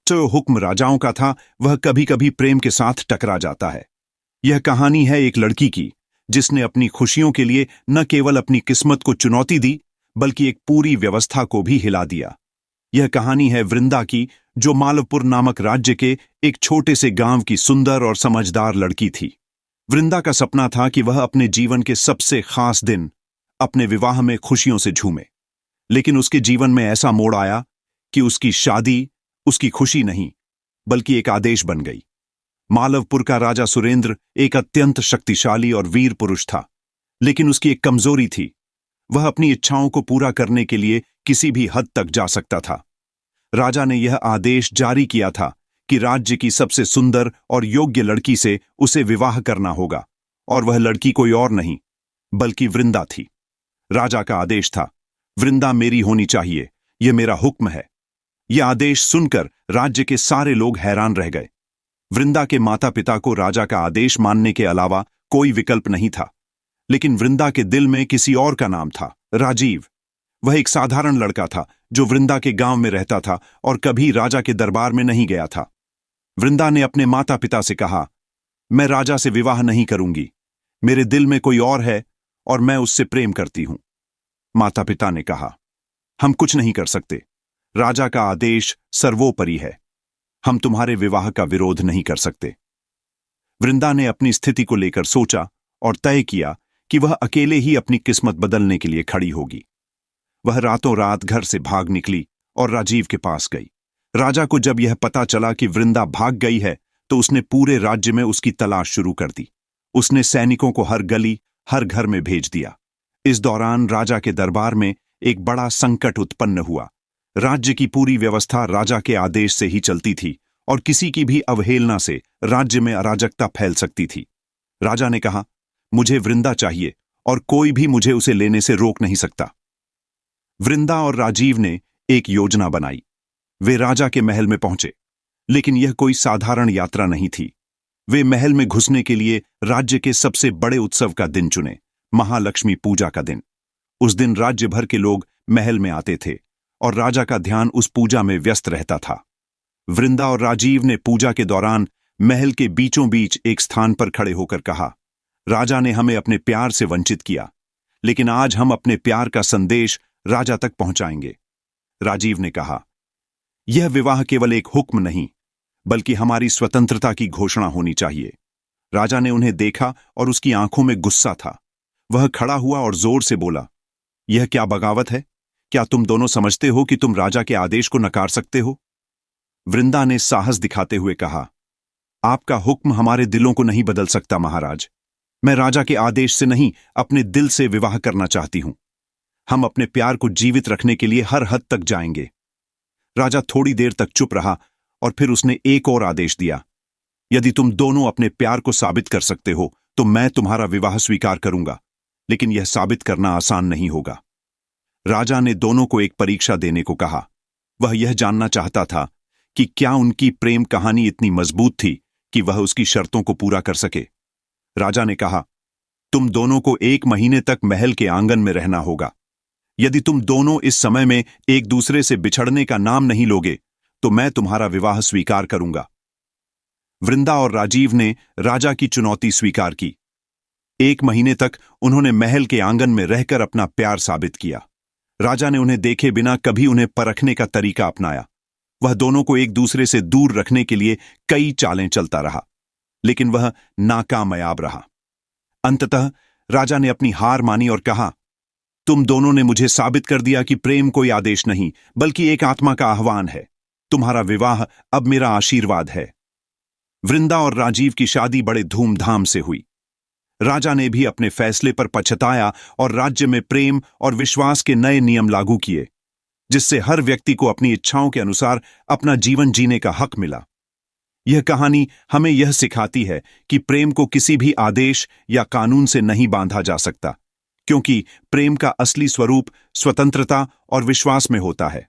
जो हुक्म राजाओं का था वह कभी कभी प्रेम के साथ टकरा जाता है। यह कहानी है एक लड़की की जिसने अपनी खुशियों के लिए न केवल अपनी किस्मत को चुनौती दी बल्कि एक पूरी व्यवस्था को भी हिला दिया। यह कहानी है वृंदा की, जो मालवपुर नामक राज्य के एक छोटे से गांव की सुंदर और समझदार लड़की थी। वृंदा का सपना था कि वह अपने जीवन के सबसे खास दिन अपने विवाह में खुशियों से झूमे, लेकिन उसके जीवन में ऐसा मोड़ आया कि उसकी शादी उसकी खुशी नहीं बल्कि एक आदेश बन गई। मालवपुर का राजा सुरेंद्र एक अत्यंत शक्तिशाली और वीर पुरुष था, लेकिन उसकी एक कमजोरी थी। वह अपनी इच्छाओं को पूरा करने के लिए किसी भी हद तक जा सकता था। राजा ने यह आदेश जारी किया था कि राज्य की सबसे सुंदर और योग्य लड़की से उसे विवाह करना होगा, और वह लड़की कोई और नहीं बल्कि वृंदा थी। राजा का आदेश था, वृंदा मेरी होनी चाहिए, यह मेरा हुक्म है। यह आदेश सुनकर राज्य के सारे लोग हैरान रह गए। वृंदा के माता पिता को राजा का आदेश मानने के अलावा कोई विकल्प नहीं था, लेकिन वृंदा के दिल में किसी और का नाम था, राजीव। वह एक साधारण लड़का था जो वृंदा के गांव में रहता था और कभी राजा के दरबार में नहीं गया था। वृंदा ने अपने माता पिता से कहा, मैं राजा से विवाह नहीं करूंगी, मेरे दिल में कोई और है और मैं उससे प्रेम करती हूं। माता पिता ने कहा, हम कुछ नहीं कर सकते, राजा का आदेश सर्वोपरि है, हम तुम्हारे विवाह का विरोध नहीं कर सकते। वृंदा ने अपनी स्थिति को लेकर सोचा और तय किया कि वह अकेले ही अपनी किस्मत बदलने के लिए खड़ी होगी। वह रातों रात घर से भाग निकली और राजीव के पास गई। राजा को जब यह पता चला कि वृंदा भाग गई है तो उसने पूरे राज्य में उसकी तलाश शुरू कर दी। उसने सैनिकों को हर गली हर घर में भेज दिया। इस दौरान राजा के दरबार में एक बड़ा संकट उत्पन्न हुआ। राज्य की पूरी व्यवस्था राजा के आदेश से ही चलती थी और किसी की भी अवहेलना से राज्य में अराजकता फैल सकती थी। राजा ने कहा, मुझे वृंदा चाहिए और कोई भी मुझे उसे लेने से रोक नहीं सकता। वृंदा और राजीव ने एक योजना बनाई। वे राजा के महल में पहुंचे, लेकिन यह कोई साधारण यात्रा नहीं थी। वे महल में घुसने के लिए राज्य के सबसे बड़े उत्सव का दिन चुने, महालक्ष्मी पूजा का दिन। उस दिन राज्य भर के लोग महल में आते थे और राजा का ध्यान उस पूजा में व्यस्त रहता था। वृंदा और राजीव ने पूजा के दौरान महल के बीचों बीच एक स्थान पर खड़े होकर कहा, राजा ने हमें अपने प्यार से वंचित किया, लेकिन आज हम अपने प्यार का संदेश राजा तक पहुंचाएंगे। राजीव ने कहा, यह विवाह केवल एक हुक्म नहीं बल्कि हमारी स्वतंत्रता की घोषणा होनी चाहिए। राजा ने उन्हें देखा और उसकी आंखों में गुस्सा था। वह खड़ा हुआ और जोर से बोला, यह क्या बगावत है? क्या तुम दोनों समझते हो कि तुम राजा के आदेश को नकार सकते हो? वृंदा ने साहस दिखाते हुए कहा, आपका हुक्म हमारे दिलों को नहीं बदल सकता महाराज। मैं राजा के आदेश से नहीं, अपने दिल से विवाह करना चाहती हूं। हम अपने प्यार को जीवित रखने के लिए हर हद तक जाएंगे। राजा थोड़ी देर तक चुप रहा और फिर उसने एक और आदेश दिया, यदि तुम दोनों अपने प्यार को साबित कर सकते हो तो मैं तुम्हारा विवाह स्वीकार करूंगा, लेकिन यह साबित करना आसान नहीं होगा। राजा ने दोनों को एक परीक्षा देने को कहा। वह यह जानना चाहता था कि क्या उनकी प्रेम कहानी इतनी मजबूत थी कि वह उसकी शर्तों को पूरा कर सके। राजा ने कहा, तुम दोनों को 1 महीने तक महल के आंगन में रहना होगा। यदि तुम दोनों इस समय में एक दूसरे से बिछड़ने का नाम नहीं लोगे तो मैं तुम्हारा विवाह स्वीकार करूंगा। वृंदा और राजीव ने राजा की चुनौती स्वीकार की। 1 महीने तक उन्होंने महल के आंगन में रहकर अपना प्यार साबित किया। राजा ने उन्हें देखे बिना कभी उन्हें परखने का तरीका अपनाया। वह दोनों को एक दूसरे से दूर रखने के लिए कई चालें चलता रहा, लेकिन वह नाकामयाब रहा। अंततः राजा ने अपनी हार मानी और कहा, तुम दोनों ने मुझे साबित कर दिया कि प्रेम कोई आदेश नहीं बल्कि एक आत्मा का आह्वान है। तुम्हारा विवाह अब मेरा आशीर्वाद है। वृंदा और राजीव की शादी बड़े धूमधाम से हुई। राजा ने भी अपने फैसले पर पछताया और राज्य में प्रेम और विश्वास के नए नियम लागू किए, जिससे हर व्यक्ति को अपनी इच्छाओं के अनुसार अपना जीवन जीने का हक मिला। यह कहानी हमें यह सिखाती है कि प्रेम को किसी भी आदेश या कानून से नहीं बांधा जा सकता, क्योंकि प्रेम का असली स्वरूप स्वतंत्रता और विश्वास में होता है।